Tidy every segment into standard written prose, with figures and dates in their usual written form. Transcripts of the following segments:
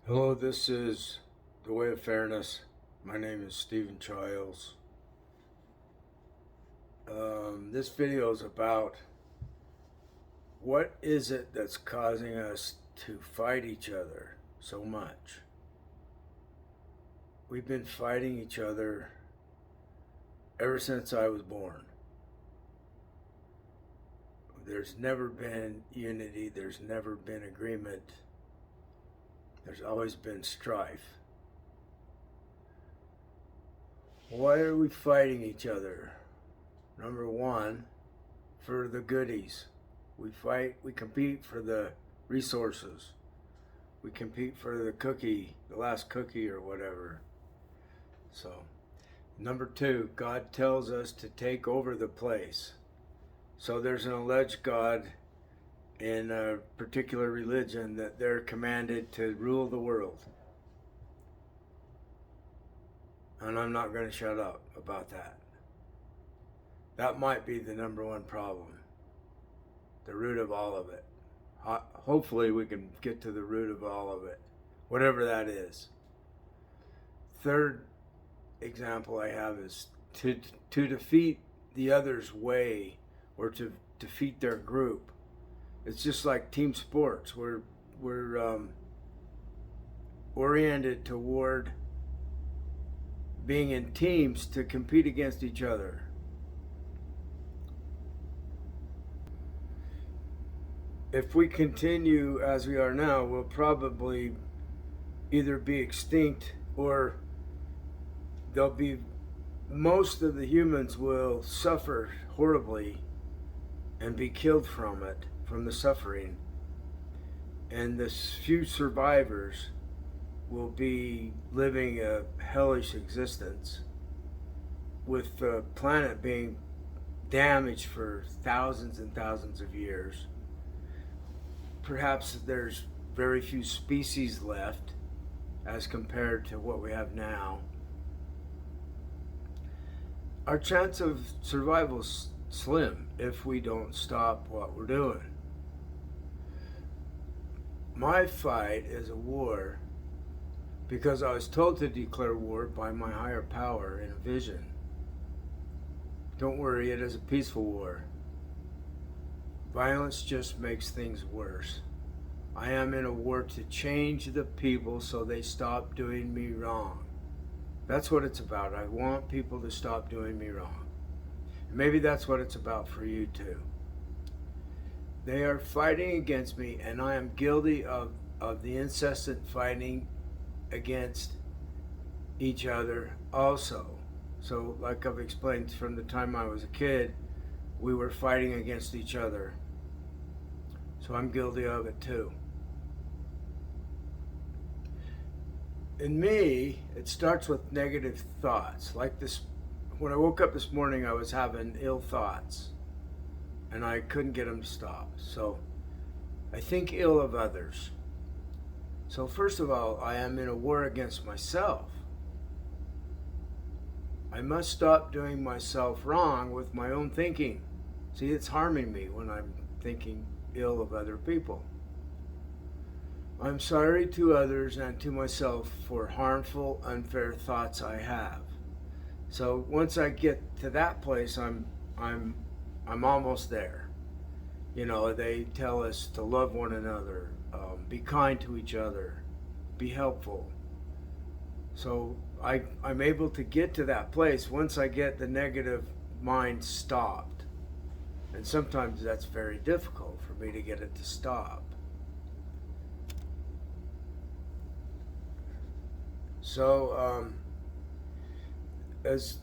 Hello, this is The Way of Fairness. My name is Stephen Childs. This video is about what is it that's causing us to fight each other so much. We've been fighting each other ever since I was born. There's never been unity, there's never been agreement, there's always been strife. Why are we fighting each other? Number one, for the goodies. We compete for the resources. We compete for the cookie, the last cookie or whatever. So, number two, God tells us to take over the place. So there's an alleged God in a particular religion that they're commanded to rule the world. And I'm not going to shut up about that. That might be the number one problem, the root of all of it. Hopefully we can get to the root of all of it, whatever that is. Third example I have is to defeat the other's way or to defeat their group. It's just like team sports. We're oriented toward being in teams to compete against each other. If we continue as we are now, we'll probably either be extinct or most of the humans will suffer horribly and be killed from it, from the suffering. And the few survivors will be living a hellish existence with the planet being damaged for thousands and thousands of years. Perhaps there's very few species left as compared to what we have now. Our chance of survival is slim if we don't stop what we're doing. My fight is a war because I was told to declare war by my higher power in a vision. Don't worry, it is a peaceful war. Violence just makes things worse. I am in a war to change the people so they stop doing me wrong. That's what it's about. I want people to stop doing me wrong. Maybe that's what it's about for you too. They are fighting against me, and I am guilty of the incessant fighting against each other also. So like I've explained, from the time I was a kid, we were fighting against each other. So I'm guilty of it too. In me, it starts with negative thoughts. Like this, when I woke up this morning, I was having ill thoughts and I couldn't get them to stop. So I think ill of others. So first of all, I am in a war against myself. I must stop doing myself wrong with my own thinking. See, it's harming me when I'm thinking ill of other people. I'm sorry to others and to myself for harmful, unfair thoughts I have. So once I get to that place, I'm almost there. You know, they tell us to love one another, be kind to each other, be helpful. So I'm able to get to that place once I get the negative mind stopped. And sometimes that's very difficult for me to get it to stop. So, as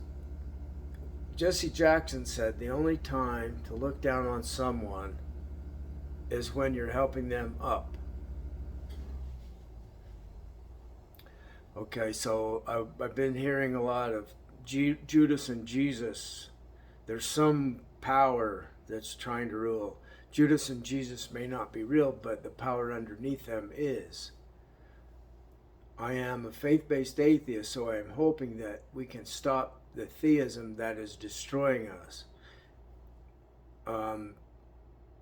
Jesse Jackson said, the only time to look down on someone is when you're helping them up. Okay, so I've been hearing a lot of Judas and Jesus. There's some power that's trying to rule. Judas and Jesus may not be real, but the power underneath them is. I am a faith-based atheist, so I am hoping that we can stop the theism that is destroying us.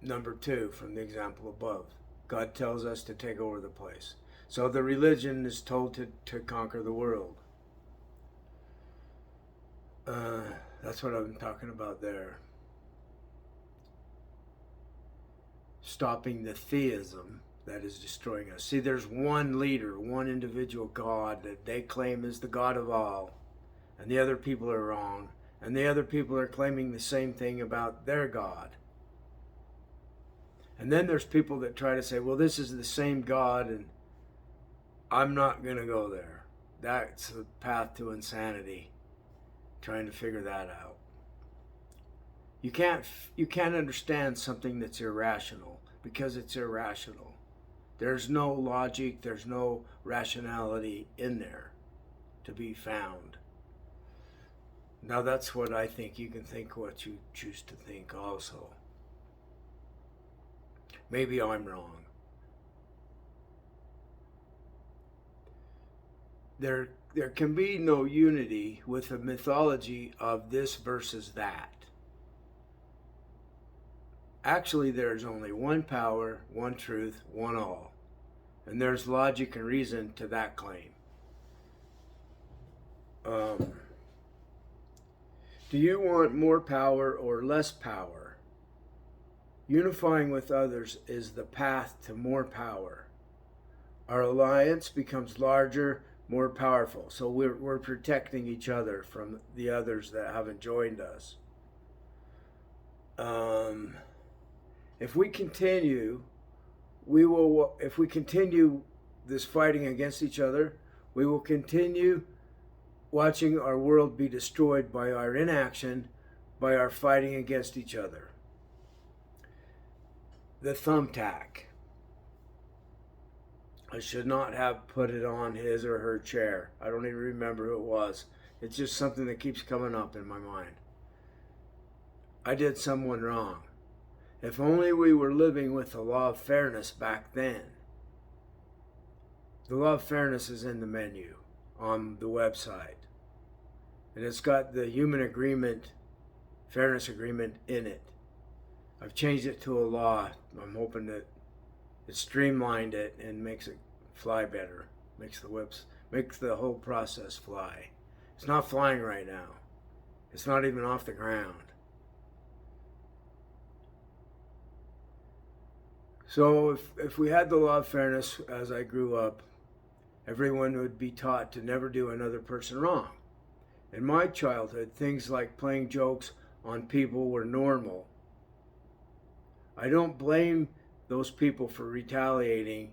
Number two, from the example above, God tells us to take over the place. So the religion is told to conquer the world. That's what I'm talking about there. Stopping the theism that is destroying us. See, there's one leader, one individual God that they claim is the God of all, and the other people are wrong, and the other people are claiming the same thing about their God. And then there's people that try to say, well, this is the same God, and I'm not going to go there. That's the path to insanity, trying to figure that out. You can't understand something that's irrational because it's irrational. There's no logic, there's no rationality in there to be found. Now that's what I think. You can think what you choose to think also. Maybe I'm wrong. There can be no unity with a mythology of this versus that. Actually, there's only one power, one truth, one all. And there's logic and reason to that claim. Do you want more power or less power? Unifying with others is the path to more power. Our alliance becomes larger, more powerful. So we're protecting each other from the others that haven't joined us. If we continue this fighting against each other, we will continue watching our world be destroyed by our inaction, by our fighting against each other. The thumbtack. I should not have put it on his or her chair. I don't even remember who it was. It's just something that keeps coming up in my mind. I did someone wrong. If only we were living with the law of fairness back then. The law of fairness is in the menu on the website. And it's got the human agreement, fairness agreement in it. I've changed it to a law. I'm hoping that it streamlined it and makes it fly better. Makes the whole process fly. It's not flying right now. It's not even off the ground. So if we had the law of fairness as I grew up, everyone would be taught to never do another person wrong. In my childhood, things like playing jokes on people were normal. I don't blame those people for retaliating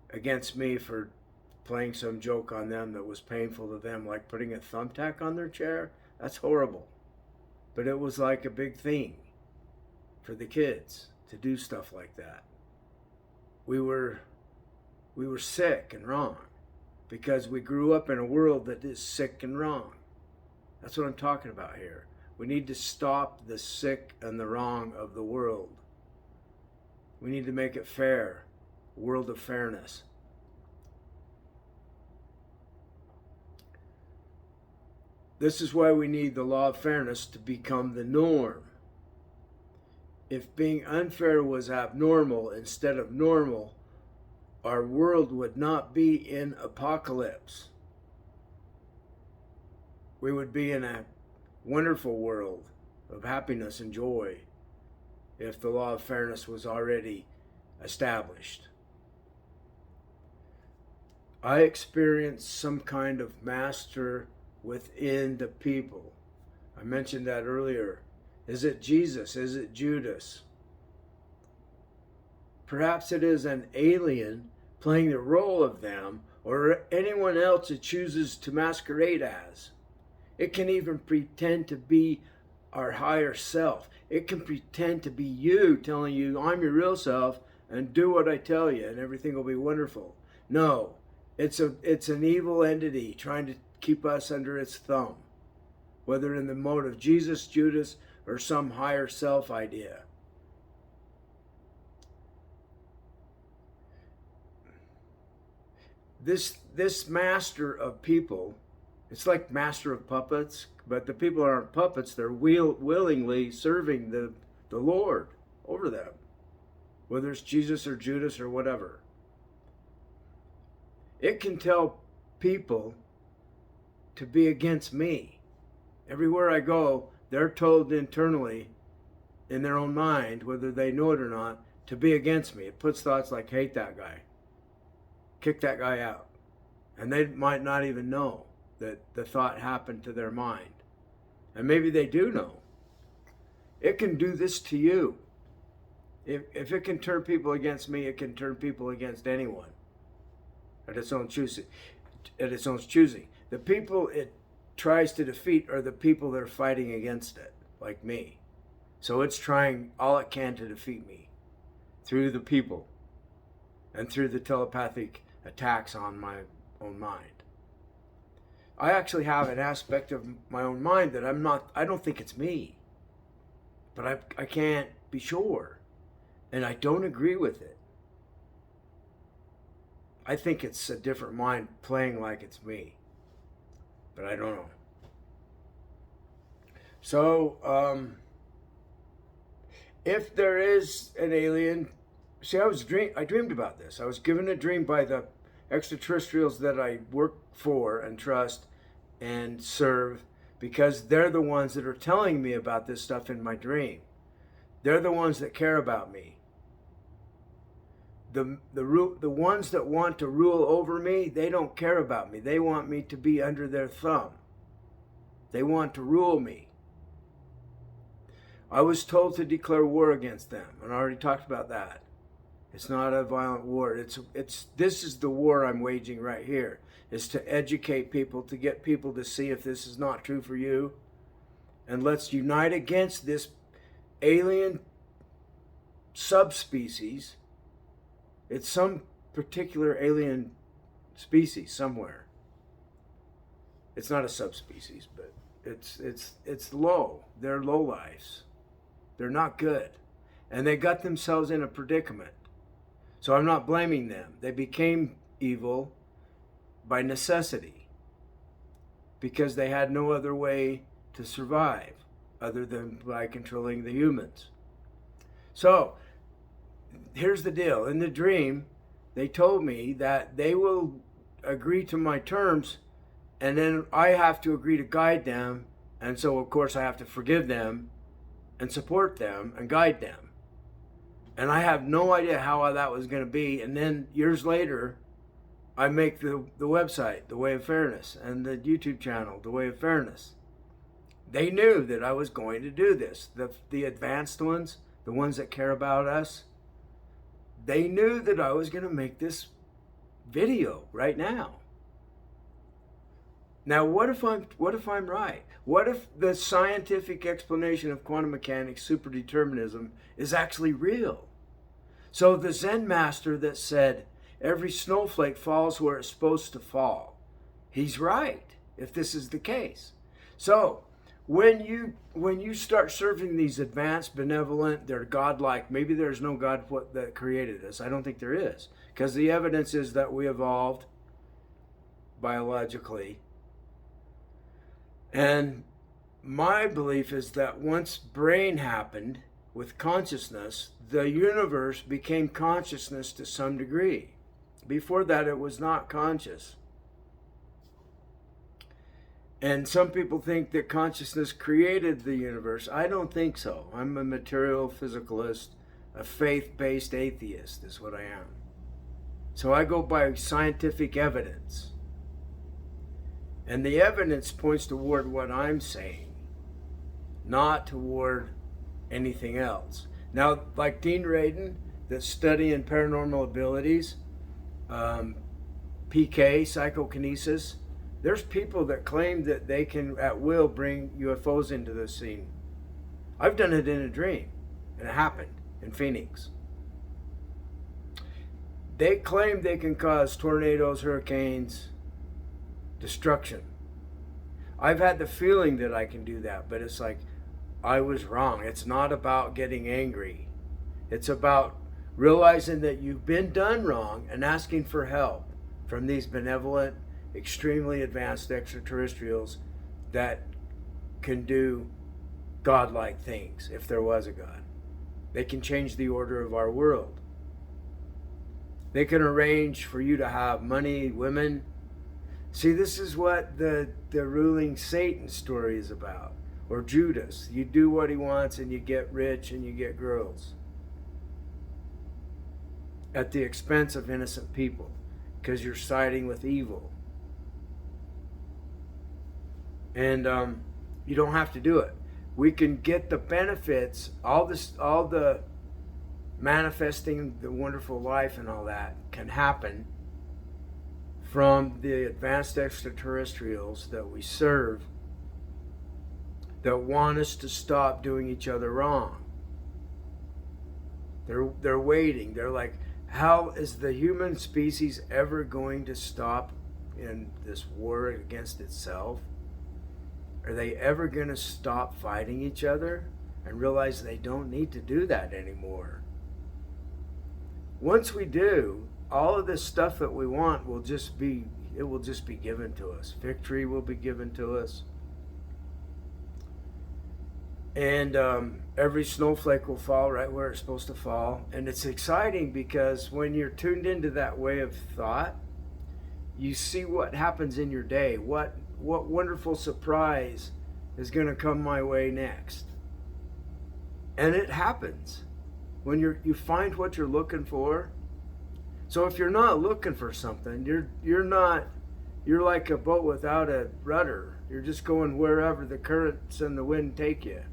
against me for playing some joke on them that was painful to them, like putting a thumbtack on their chair. That's horrible. But it was like a big thing for the kids to do stuff like that. We were sick and wrong because we grew up in a world that is sick and wrong. That's what I'm talking about here. We need to stop the sick and the wrong of the world. We need to make it fair, a world of fairness. This is why we need the law of fairness to become the norm. If being unfair was abnormal instead of normal, our world would not be in apocalypse. We would be in a wonderful world of happiness and joy if the law of fairness was already established. I experienced some kind of master within the people. I mentioned that earlier. Is it Jesus? Is it Judas? Perhaps it is an alien playing the role of them or anyone else it chooses to masquerade as. It can even pretend to be our higher self. It can pretend to be you, telling you, I'm your real self, and do what I tell you, and everything will be wonderful. No, it's an evil entity trying to keep us under its thumb, whether in the mode of Jesus, Judas, or some higher self idea. This master of people, it's like master of puppets, but the people aren't puppets. They're willingly serving the Lord over them, whether it's Jesus or Judas or whatever. It can tell people to be against me. Everywhere I go, they're told internally in their own mind, whether they know it or not, to be against me. It puts thoughts like hate that guy, kick that guy out. And they might not even know that the thought happened to their mind. And maybe they do know. It can do this to you. If it can turn people against me, it can turn people against anyone at its own choosing. The people it tries to defeat are the people that are fighting against it, like me. So it's trying all it can to defeat me through the people and through the telepathic attacks on my own mind. I actually have an aspect of my own mind that I don't think it's me, but I can't be sure, and I don't agree with it. I think it's a different mind playing like it's me, but I don't know. So, if there is an alien, see, I dreamed about this. I was given a dream by the extraterrestrials that I work for and trust and serve, because they're the ones that are telling me about this stuff in my dream. They're the ones that care about me. The ones that want to rule over me, they don't care about me. They want me to be under their thumb. They want to rule me. I was told to declare war against them, and I already talked about that. It's not a violent war. This is the war I'm waging right here. Is to educate people, to get people to see if this is not true for you. And let's unite against this alien subspecies. It's some particular alien species somewhere. It's not a subspecies, but it's low. They're low lives. They're not good. And they got themselves in a predicament. So I'm not blaming them. They became evil by necessity because they had no other way to survive other than by controlling the humans. So here's the deal. In the dream, they told me that they will agree to my terms, and then I have to agree to guide them. And so, of course, I have to forgive them and support them and guide them. And I have no idea how that was going to be. And then years later, I make the website, The Way of Fairness, and the YouTube channel, The Way of Fairness. They knew that I was going to do this. The advanced ones, the ones that care about us, they knew that I was going to make this video right now. Now, what if I'm right? What if the scientific explanation of quantum mechanics, superdeterminism, is actually real? So the Zen master that said every snowflake falls where it's supposed to fall, he's right if this is the case. So when you start serving these advanced, benevolent, they're godlike. Maybe there's no God that created us. I don't think there is, because the evidence is that we evolved biologically. And my belief is that once brain happened with consciousness, the universe became consciousness to some degree. Before that, it was not conscious. And some people think that consciousness created the universe. I don't think so. I'm a material physicalist, a faith-based atheist is what I am. So I go by scientific evidence. And the evidence points toward what I'm saying, not toward anything else. Now, like Dean Radin, that's studying paranormal abilities, PK, psychokinesis, there's people that claim that they can, at will, bring UFOs into the scene. I've done it in a dream, and it happened in Phoenix. They claim they can cause tornadoes, hurricanes, destruction. I've had the feeling that I can do that, but it's like I was wrong. It's not about getting angry. It's about realizing that you've been done wrong and asking for help from these benevolent, extremely advanced extraterrestrials that can do godlike things if there was a God. They can change the order of our world. They can arrange for you to have money, women. See, this is what the ruling Satan story is about. Or Judas. You do what he wants and you get rich and you get girls. At the expense of innocent people. Because you're siding with evil. And you don't have to do it. We can get the benefits, all the manifesting the wonderful life and all that can happen from the advanced extraterrestrials that we serve, that want us to stop doing each other wrong. They're waiting. They're like, how is the human species ever going to stop in this war against itself? Are they ever going to stop fighting each other and realize they don't need to do that anymore? Once we do, all of this stuff that we want will just be given to us. Victory will be given to us. And every snowflake will fall right where it's supposed to fall. And it's exciting because when you're tuned into that way of thought, you see what happens in your day. What wonderful surprise is going to come my way next. And it happens when you find what you're looking for. So if you're not looking for something, you're like a boat without a rudder. You're just going wherever the currents and the wind take you.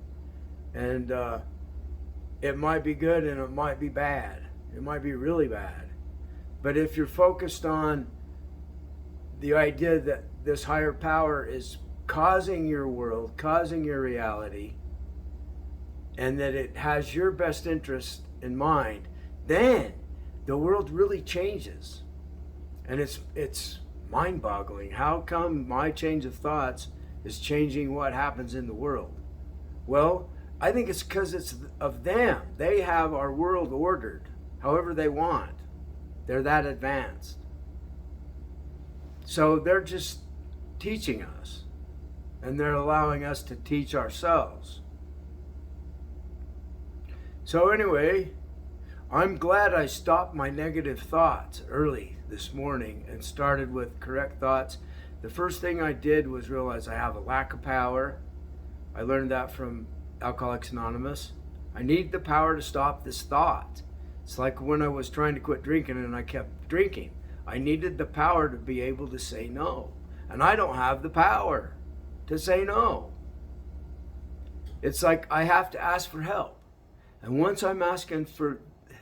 And it might be good and it might be bad. It might be really bad. But if you're focused on the idea that this higher power is causing your world, causing your reality, and that it has your best interest in mind, then the world really changes. And it's mind-boggling. How come my change of thoughts is changing what happens in the world? Well, I think it's because it's of them. They have our world ordered however they want. They're that advanced. So they're just teaching us, and they're allowing us to teach ourselves. So anyway, I'm glad I stopped my negative thoughts early this morning and started with correct thoughts. The first thing I did was realize I have a lack of power. I learned that from Alcoholics Anonymous. I need the power to stop this thought. It's like when I was trying to quit drinking and I kept drinking. I needed the power to be able to say no. And I don't have the power to say no. It's like I have to ask for help. And once I'm asking for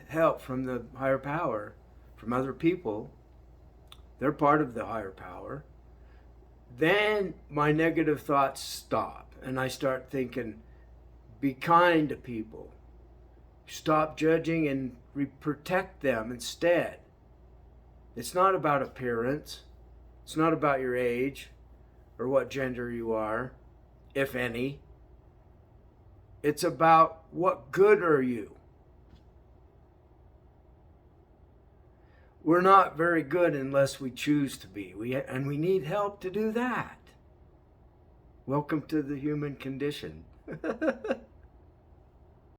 help from the higher power, from other people, they're part of the higher power, then my negative thoughts stop. And I start thinking, be kind to people. Stop judging and protect them instead. It's not about appearance. It's not about your age or what gender you are, if any. It's about what good are you. We're not very good unless we choose to be. And we need help to do that. Welcome to the human condition.